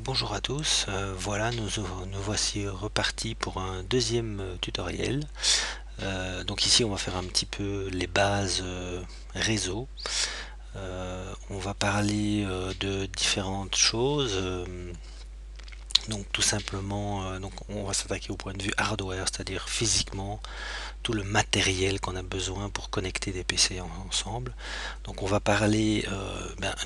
Bonjour à tous, voilà nous voici repartis pour un deuxième tutoriel. Donc ici on va faire un petit peu les bases réseau. On va parler de différentes choses. Donc tout simplement, donc on va s'attaquer au point de vue hardware, c'est-à-dire physiquement tout le matériel qu'on a besoin pour connecter des PC ensemble. Donc on va parler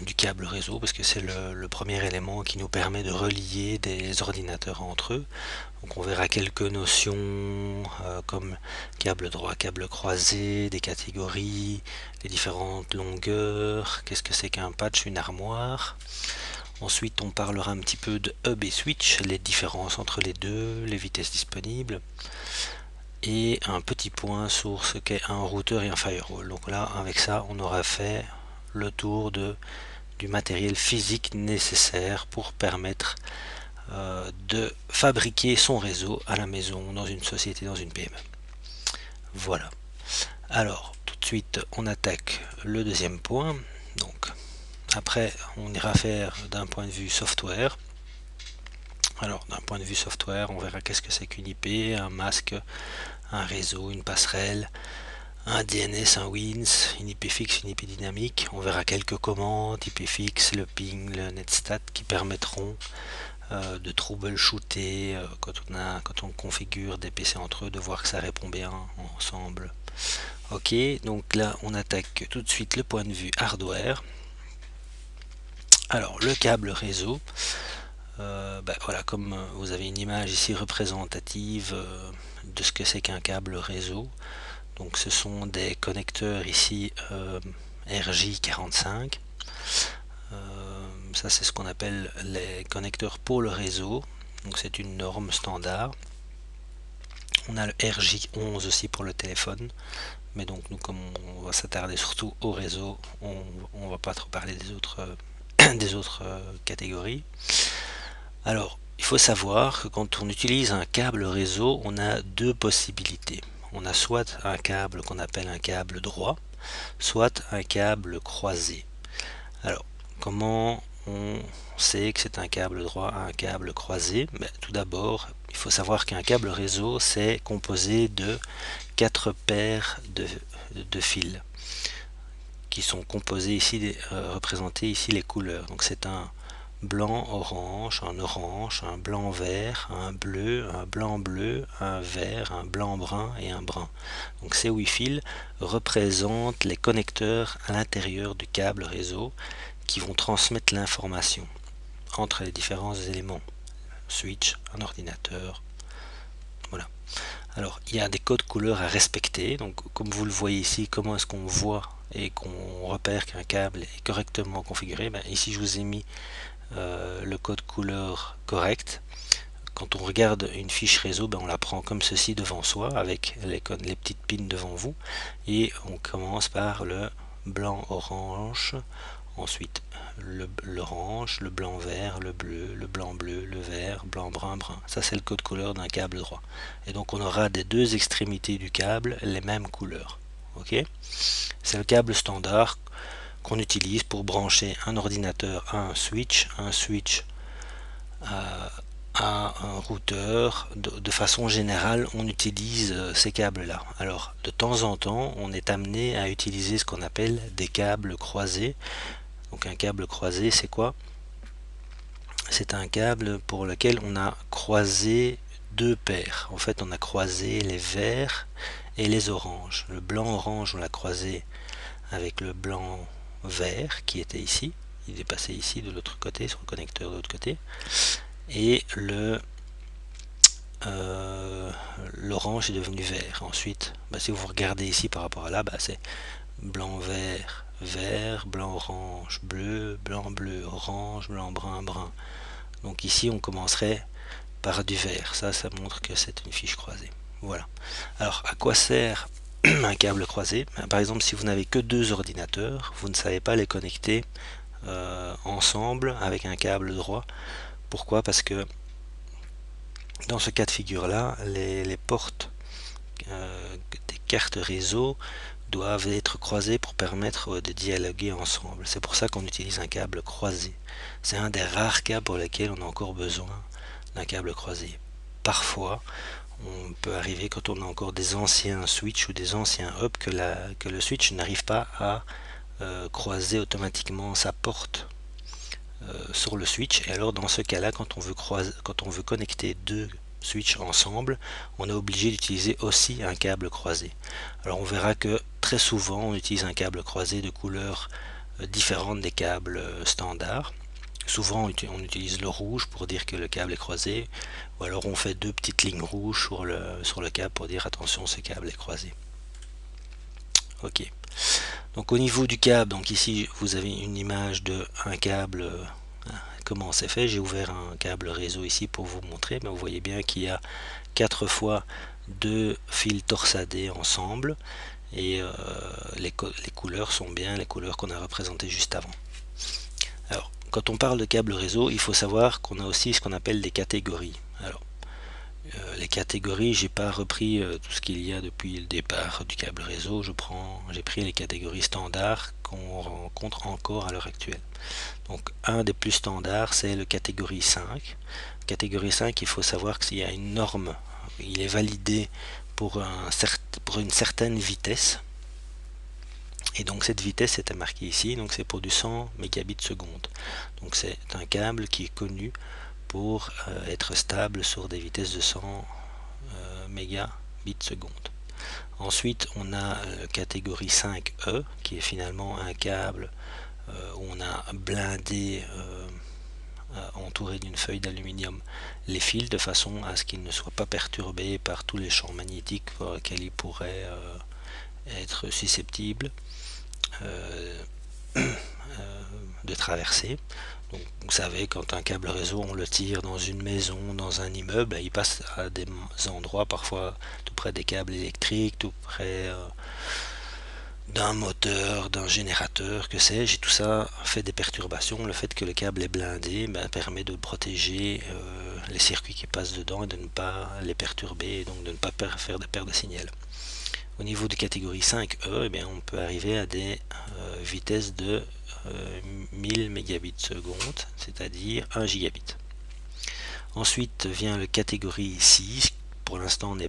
du câble réseau parce que c'est le premier élément qui nous permet de relier des ordinateurs entre eux. Donc on verra quelques notions comme câble droit, câble croisé, des catégories, les différentes longueurs, qu'est-ce que c'est qu'un patch, une armoire. Ensuite on parlera un petit peu de hub et switch, les différences entre les deux, les vitesses disponibles et un petit point sur ce qu'est un routeur et un firewall. Donc là, avec ça, on aura fait le tour du matériel physique nécessaire pour permettre de fabriquer son réseau à la maison, dans une société, dans une PME. Voilà. Alors, tout de suite, on attaque le deuxième point. Donc, après, on ira faire d'un point de vue software. Alors, d'un point de vue software, on verra qu'est-ce que c'est qu'une IP, un masque, un réseau, une passerelle, un DNS, un WINS, une IP fixe, une IP dynamique. On verra quelques commandes, IP fixe, le ping, le netstat qui permettront de troubleshooter quand on configure des PC entre eux, de voir que ça répond bien ensemble. Ok, donc là on attaque tout de suite le point de vue hardware. Alors le câble réseau, voilà, comme vous avez une image ici représentative de ce que c'est qu'un câble réseau. Donc ce sont des connecteurs ici RJ45. Ça c'est ce qu'on appelle les connecteurs pour le réseau. Donc c'est une norme standard. On a le RJ11 aussi pour le téléphone. Mais donc nous, comme on va s'attarder surtout au réseau, on va pas trop parler des autres catégories. Alors, il faut savoir que quand on utilise un câble réseau, on a deux possibilités. On a soit un câble qu'on appelle un câble droit, soit un câble croisé. Alors, comment on sait que c'est un câble droit, un câble croisé? Tout d'abord, il faut savoir qu'un câble réseau, c'est composé de 4 paires de fils qui sont composés ici, représentés ici les couleurs. Donc c'est un blanc orange, un blanc vert, un blanc bleu, un vert, un blanc brun et un brun. Donc ces 8 fils représentent les connecteurs à l'intérieur du câble réseau qui vont transmettre l'information entre les différents éléments. Switch, un ordinateur, voilà. Alors il y a des codes couleurs à respecter. Donc comme vous le voyez ici, comment est-ce qu'on voit et qu'on repère qu'un câble est correctement configuré? Ici je vous ai mis le code couleur correct. Quand on regarde une fiche réseau, on la prend comme ceci devant soi avec les petites pins devant vous et on commence par le blanc orange, ensuite l'orange, le blanc vert, le bleu, le blanc bleu, le vert, blanc brun brun. Ça c'est le code couleur d'un câble droit. Et donc on aura des deux extrémités du câble les mêmes couleurs. Ok, c'est le câble standard qu'on utilise pour brancher un ordinateur à un switch à un routeur. De façon générale, on utilise ces câbles-là. Alors, de temps en temps, on est amené à utiliser ce qu'on appelle des câbles croisés. Donc, un câble croisé, c'est quoi? C'est un câble pour lequel on a croisé deux paires. En fait, on a croisé les verts et les oranges. Le blanc-orange, on l'a croisé avec le blanc-vert qui était ici. Il est passé ici de l'autre côté, sur le connecteur de l'autre côté. Et l'orange est devenu vert. Ensuite, si vous regardez ici par rapport à là, c'est blanc vert vert, blanc orange bleu, blanc bleu orange, blanc brun brun. Donc ici on commencerait par du vert. Ça montre que c'est une fiche croisée. Voilà. Alors à quoi sert un câble croisé? Par exemple, si vous n'avez que deux ordinateurs, vous ne savez pas les connecter ensemble avec un câble droit. Pourquoi? Parce que dans ce cas de figure là, les portes des cartes réseau doivent être croisés pour permettre de dialoguer ensemble. C'est pour ça qu'on utilise un câble croisé. C'est un des rares cas pour lesquels on a encore besoin d'un câble croisé. Parfois, on peut arriver quand on a encore des anciens switch ou des anciens hubs que le switch n'arrive pas à croiser automatiquement sa porte sur le switch. Et alors dans ce cas là, quand on veut connecter deux switch ensemble, on est obligé d'utiliser aussi un câble croisé. Alors on verra que très souvent on utilise un câble croisé de couleurs différentes des câbles standards. Souvent on utilise le rouge pour dire que le câble est croisé, ou alors on fait deux petites lignes rouges sur le câble pour dire attention, ce câble est croisé. Ok. Donc au niveau du câble, donc ici vous avez une image de un câble, comment c'est fait. J'ai ouvert un câble réseau ici pour vous montrer, mais vous voyez bien qu'il y a 4 fois deux fils torsadés ensemble, et les couleurs sont bien les couleurs qu'on a représentées juste avant. Alors quand on parle de câble réseau, il faut savoir qu'on a aussi ce qu'on appelle des catégories. Alors les catégories, j'ai pas repris tout ce qu'il y a depuis le départ du câble réseau. J'ai pris les catégories standards qu'on rencontre encore à l'heure actuelle. Donc un des plus standards, c'est le catégorie 5. Catégorie 5, il faut savoir qu'il y a une norme, il est validé pour une certaine vitesse. Et donc cette vitesse était marquée ici, donc c'est pour du 100 mégabits seconde. Donc c'est un câble qui est connu pour être stable sur des vitesses de 100 mégabits seconde. Ensuite on a catégorie 5E qui est finalement un câble où on a blindé entouré d'une feuille d'aluminium les fils de façon à ce qu'ils ne soient pas perturbés par tous les champs magnétiques auxquels ils pourraient être susceptibles de traverser. Donc, vous savez, quand un câble réseau on le tire dans une maison, dans un immeuble, il passe à des endroits parfois tout près des câbles électriques, tout près d'un moteur, d'un générateur, que sais-je, et tout ça fait des perturbations. Le fait que le câble est blindé permet de protéger les circuits qui passent dedans et de ne pas les perturber, et donc de ne pas faire de perte de signal. Au niveau de catégorie 5E, on peut arriver à des vitesses de 1000 mégabits seconde, c'est-à-dire 1 gigabit. Ensuite vient le catégorie 6, pour l'instant on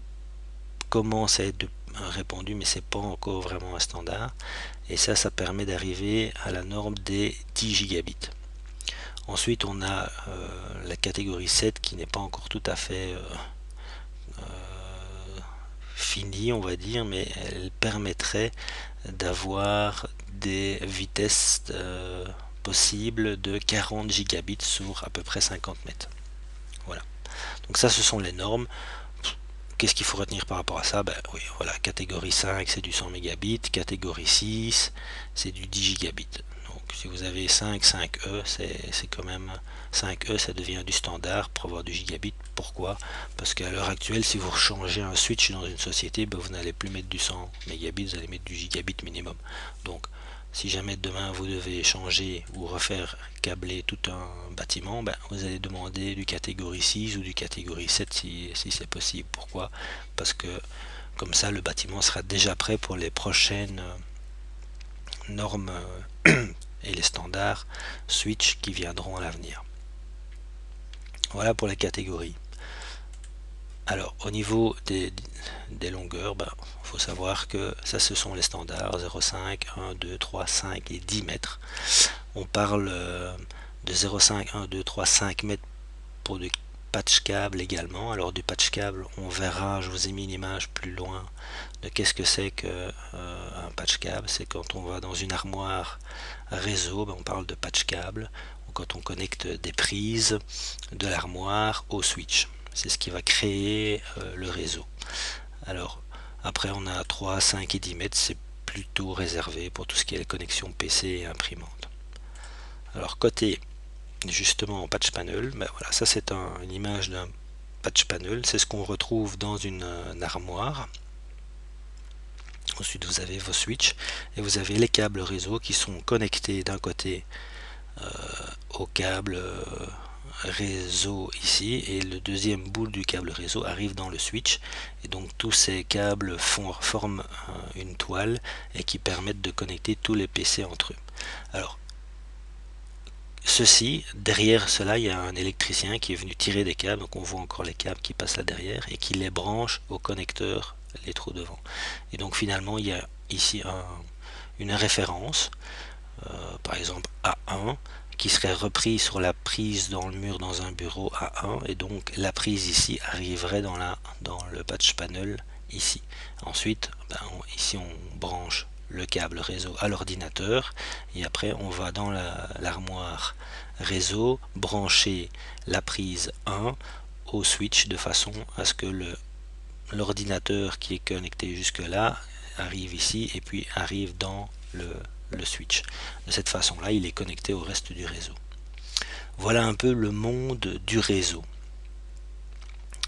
commence à être répandu, mais c'est pas encore vraiment un standard, et ça permet d'arriver à la norme des 10 gigabits. Ensuite on a la catégorie 7 qui n'est pas encore tout à fait finie, on va dire, mais elle permettrait d'avoir des vitesses possibles de 40 gigabits sur à peu près 50 mètres. Voilà. Donc ça, ce sont les normes. Qu'est-ce qu'il faut retenir par rapport à ça? Oui, voilà, catégorie 5 c'est du 100 mégabits, catégorie 6 c'est du 10 gigabits. Donc si vous avez 5E, c'est quand même 5E, ça devient du standard pour avoir du gigabit. Pourquoi? Parce qu'à l'heure actuelle, si vous changez un switch dans une société, vous n'allez plus mettre du 100 mégabits, vous allez mettre du gigabit minimum. Donc si jamais demain vous devez changer ou refaire câbler tout un bâtiment, vous allez demander du catégorie 6 ou du catégorie 7 si c'est possible. Pourquoi? Parce que comme ça le bâtiment sera déjà prêt pour les prochaines normes et les standards switch qui viendront à l'avenir. Voilà pour les catégories. Alors au niveau des longueurs, il faut savoir que ça ce sont les standards 0,5, 1, 2, 3, 5 et 10 mètres. On parle de 0,5, 1, 2, 3, 5 mètres pour du patch câble également. Alors du patch câble, on verra, je vous ai mis une image plus loin de qu'est-ce que c'est que un patch câble. C'est quand on va dans une armoire réseau, on parle de patch câble, ou quand on connecte des prises de l'armoire au switch. C'est ce qui va créer le réseau. Alors après on a 3, 5 et 10 mètres, c'est plutôt réservé pour tout ce qui est les connexions PC et imprimante. Alors côté justement patch panel, voilà, ça c'est une image d'un patch panel, c'est ce qu'on retrouve dans une armoire. Ensuite vous avez vos switches et vous avez les câbles réseau qui sont connectés d'un côté au câble réseau ici, et le deuxième bout du câble réseau arrive dans le switch, et donc tous ces câbles forment une toile et qui permettent de connecter tous les PC entre eux. Alors ceci, derrière cela, il y a un électricien qui est venu tirer des câbles, donc on voit encore les câbles qui passent là derrière, et qui les branche au connecteur, les trous devant. Et donc finalement, il y a ici une référence, par exemple A1, qui serait repris sur la prise dans le mur dans un bureau A1, et donc la prise ici arriverait dans le patch panel ici. Ensuite, ici on branche le câble réseau à l'ordinateur, et après on va dans l'armoire réseau brancher la prise 1 au switch de façon à ce que l'ordinateur qui est connecté jusque là arrive ici et puis arrive dans le switch. De cette façon là il est connecté au reste du réseau. Voilà un peu le monde du réseau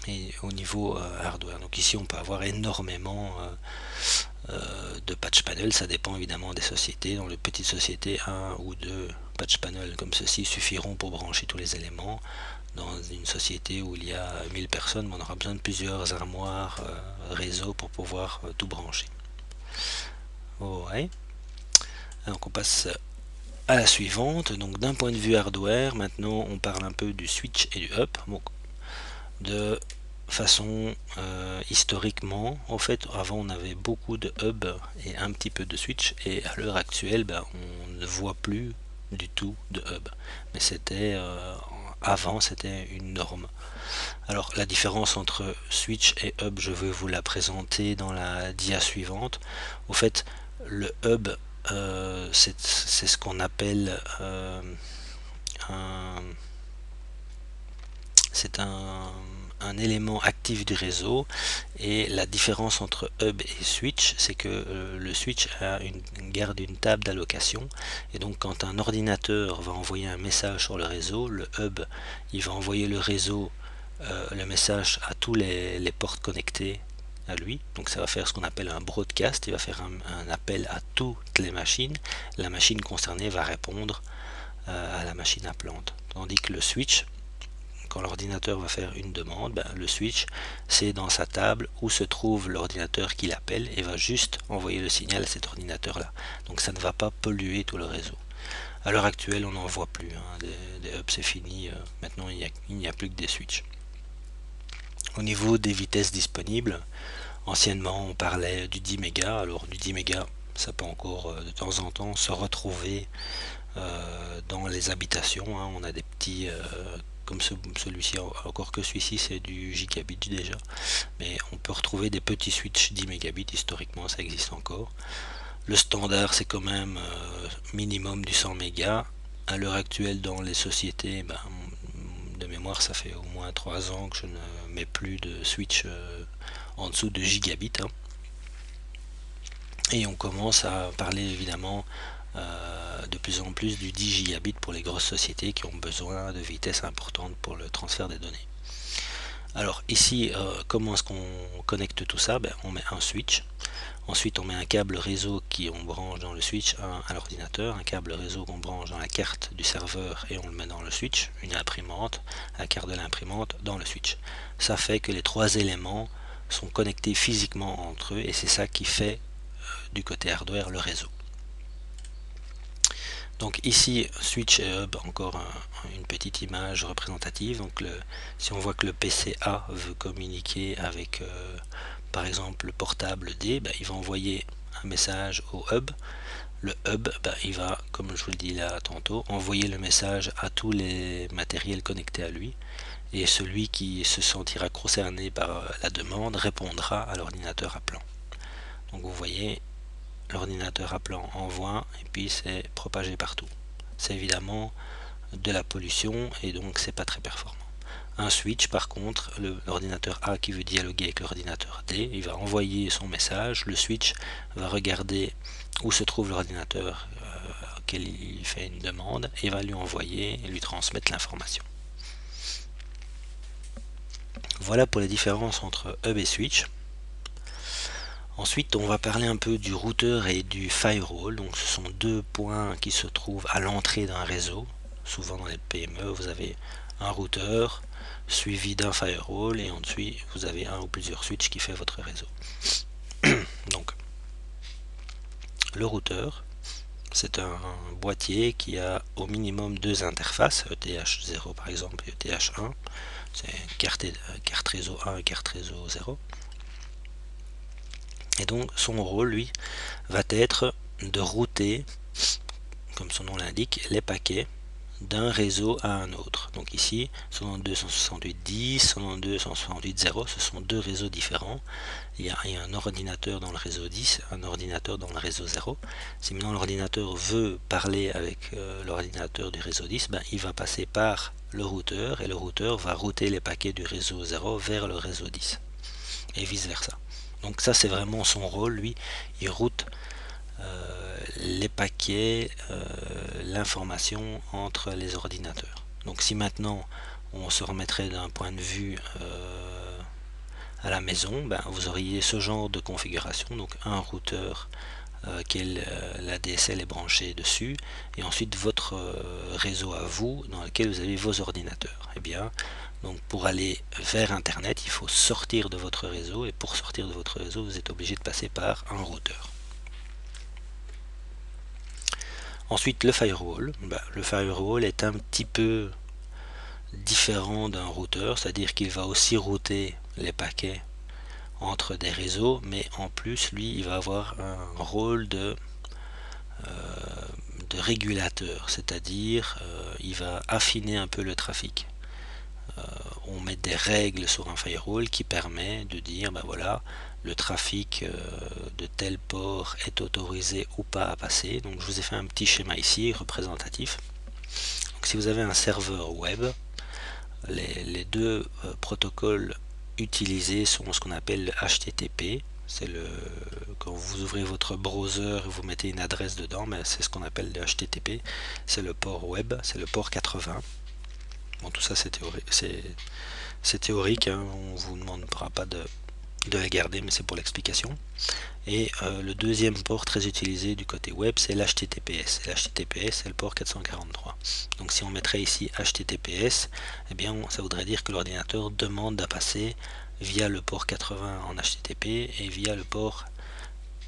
et au niveau hardware. Donc ici on peut avoir énormément de patch panel, ça dépend évidemment des sociétés. Dans les petites sociétés, 1 ou 2 patch panel comme ceci suffiront pour brancher tous les éléments. Dans une société où il y a 1000 personnes, on aura besoin de plusieurs armoires réseau pour pouvoir tout brancher. Ouais. Donc on passe à la suivante. Donc d'un point de vue hardware, maintenant on parle un peu du switch et du hub. Bon, de façon historiquement, en fait avant on avait beaucoup de hub et un petit peu de switch, et à l'heure actuelle on ne voit plus du tout de hub, mais c'était avant c'était une norme. Alors la différence entre switch et hub, je vais vous la présenter dans la dia suivante. Au fait, le hub c'est ce qu'on appelle c'est un élément actif du réseau, et la différence entre hub et switch, c'est que le switch garde une table d'allocation, et donc quand un ordinateur va envoyer un message sur le réseau, le hub il va envoyer le message à tous les portes connectées à lui, donc ça va faire ce qu'on appelle un broadcast, il va faire un appel à toutes les machines, la machine concernée va répondre à la machine appelante, tandis que le switch, quand l'ordinateur va faire une demande, le switch c'est dans sa table où se trouve l'ordinateur qui l'appelle et va juste envoyer le signal à cet ordinateur là, donc ça ne va pas polluer tout le réseau. À l'heure actuelle on n'en voit plus, des hubs c'est fini, maintenant il n'y a plus que des switches. Au niveau des vitesses disponibles, anciennement on parlait du 10 mégas, alors du 10 mégas ça peut encore de temps en temps se retrouver dans les habitations, on a des petits comme celui-ci, encore que celui-ci c'est du gigabit déjà, mais on peut retrouver des petits switches 10 mégabits, historiquement ça existe encore. Le standard c'est quand même minimum du 100 mégas. À l'heure actuelle dans les sociétés, de mémoire ça fait au moins 3 ans que je ne mets plus de switch en dessous de gigabit, et on commence à parler évidemment de plus en plus du 10 gigabits pour les grosses sociétés qui ont besoin de vitesse importante pour le transfert des données. Alors ici, comment est-ce qu'on connecte tout ça? On met un switch, ensuite on met un câble réseau qui on branche dans le switch à l'ordinateur, un câble réseau qu'on branche dans la carte du serveur et on le met dans le switch, une imprimante, la carte de l'imprimante dans le switch. Ça fait que les trois éléments sont connectés physiquement entre eux, et c'est ça qui fait du côté hardware le réseau. Donc ici switch et hub, encore une petite image représentative. Donc si on voit que le PC A veut communiquer avec par exemple le portable D, il va envoyer un message au hub. Le hub il va, comme je vous le dis là tantôt, envoyer le message à tous les matériels connectés à lui, et celui qui se sentira concerné par la demande répondra à l'ordinateur appelant. Donc vous voyez, l'ordinateur appelant envoie et puis c'est propagé partout. C'est évidemment de la pollution et donc c'est pas très performant. Un switch par contre, l'ordinateur A qui veut dialoguer avec l'ordinateur D, il va envoyer son message, le switch va regarder où se trouve l'ordinateur auquel il fait une demande et va lui envoyer et lui transmettre l'information. Voilà pour les différences entre hub et switch. Ensuite, on va parler un peu du routeur et du firewall. Donc, ce sont deux points qui se trouvent à l'entrée d'un réseau. souvent dans les PME, vous avez un routeur suivi d'un firewall et ensuite vous avez un ou plusieurs switches qui fait votre réseau. Donc le routeur, c'est un boîtier qui a au minimum deux interfaces, ETH0 par exemple et ETH1, c'est carte réseau 1 et carte réseau 0. Et donc son rôle, lui, va être de router, comme son nom l'indique, les paquets d'un réseau à un autre. Donc ici, 192.168.10, 192.168.0, ce sont deux réseaux différents. Il y a un ordinateur dans le réseau 10, un ordinateur dans le réseau 0. Si maintenant l'ordinateur veut parler avec l'ordinateur du réseau 10, ben, il va passer par le routeur et le routeur va router les paquets du réseau 0 vers le réseau 10 et vice versa. Donc ça c'est vraiment son rôle, lui, il route les paquets, l'information entre les ordinateurs. Donc si maintenant on se remettrait d'un point de vue à la maison, ben, vous auriez ce genre de configuration, donc un routeur la DSL est branchée dessus, et ensuite votre réseau à vous dans lequel vous avez vos ordinateurs. Et bien, donc pour aller vers Internet, il faut sortir de votre réseau, et pour sortir de votre réseau, vous êtes obligé de passer par un routeur. Ensuite, le firewall. Le firewall est un petit peu différent d'un routeur, c'est-à-dire qu'il va aussi router les paquets entre des réseaux, mais en plus, lui, il va avoir un rôle de régulateur, c'est-à-dire il va affiner un peu le trafic. On met des règles sur un firewall qui permet de dire, ben voilà, le trafic de tel port est autorisé ou pas à passer. Donc je vous ai fait un petit schéma ici représentatif. Donc si vous avez un serveur web, les deux protocoles utilisés sont ce qu'on appelle le HTTP. C'est quand vous ouvrez votre browser et vous mettez une adresse dedans, mais c'est ce qu'on appelle le HTTP. C'est le port web, c'est le port 80. Bon, tout ça c'est théorique, hein, on vous demandera pas de la garder, mais c'est pour l'explication. Et le deuxième port très utilisé du côté web, c'est l'HTTPS. L'HTTPS, c'est le port 443. Donc si on mettrait ici HTTPS, eh bien ça voudrait dire que l'ordinateur demande à passer via le port 80 en HTTP et via le port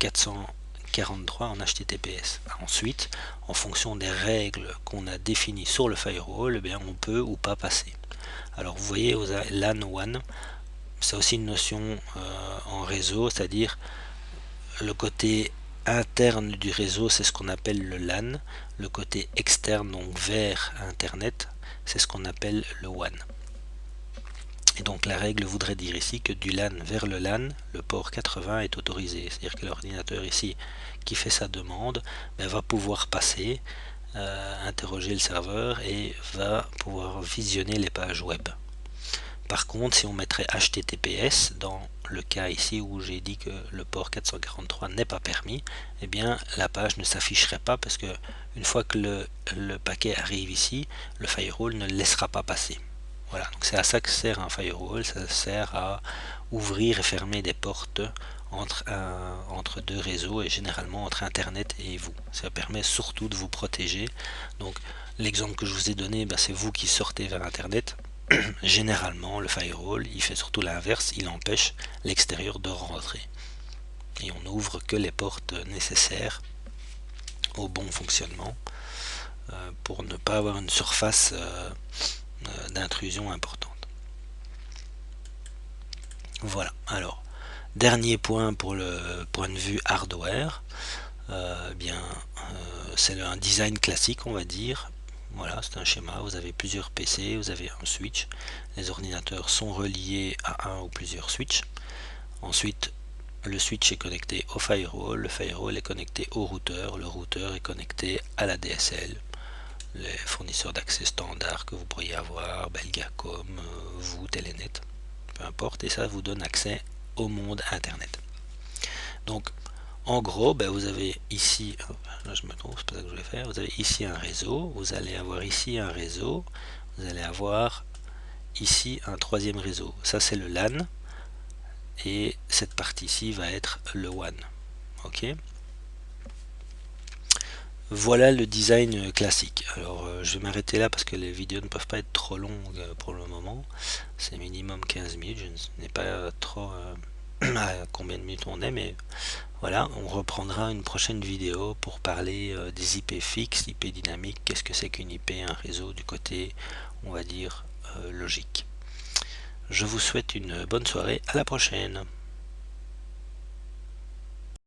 443 en HTTPS. Ensuite, en fonction des règles qu'on a définies sur le firewall, eh bien on peut ou pas passer. Alors vous voyez, vous avez LAN WAN, c'est aussi une notion en réseau, c'est-à-dire le côté interne du réseau, c'est ce qu'on appelle le LAN. Le côté externe, donc vers Internet, c'est ce qu'on appelle le WAN. Et donc la règle voudrait dire ici que du LAN vers le LAN, le port 80 est autorisé. C'est-à-dire que l'ordinateur ici qui fait sa demande va pouvoir passer, interroger le serveur et va pouvoir visionner les pages web. Par contre, si on mettrait HTTPS dans le cas ici où j'ai dit que le port 443 n'est pas permis, eh bien la page ne s'afficherait pas parce que une fois que le paquet arrive ici, le firewall ne le laissera pas passer. Voilà, donc c'est à ça que sert un firewall, ça sert à ouvrir et fermer des portes entre deux réseaux et généralement entre Internet et vous. Ça permet surtout de vous protéger. Donc l'exemple que je vous ai donné, c'est vous qui sortez vers Internet. Généralement, le firewall, il fait surtout l'inverse, il empêche l'extérieur de rentrer. Et on n'ouvre que les portes nécessaires au bon fonctionnement pour ne pas avoir une surface d'intrusion importante. Voilà, alors, dernier point pour le point de vue hardware, c'est un design classique, on va dire. Voilà, c'est un schéma, vous avez plusieurs PC, vous avez un switch, les ordinateurs sont reliés à un ou plusieurs switches. Ensuite, le switch est connecté au firewall, le firewall est connecté au routeur, le routeur est connecté à la DSL, les fournisseurs d'accès standards que vous pourriez avoir, Belgacom, vous, Telenet, peu importe, et ça vous donne accès au monde Internet. Donc, en gros, vous avez ici, là je me trompe, c'est pas ça que je vais faire, vous avez ici un réseau, vous allez avoir ici un réseau, vous allez avoir ici un troisième réseau. Ça c'est le LAN, et cette partie-ci va être le WAN. Ok. Voilà le design classique. Alors je vais m'arrêter là parce que les vidéos ne peuvent pas être trop longues pour le moment. C'est minimum 15 minutes, je n'ai pas trop à combien de minutes on est, mais voilà, on reprendra une prochaine vidéo pour parler des IP fixes, IP dynamiques, qu'est-ce que c'est qu'une IP, un réseau du côté, on va dire, logique. Je vous souhaite une bonne soirée, à la prochaine.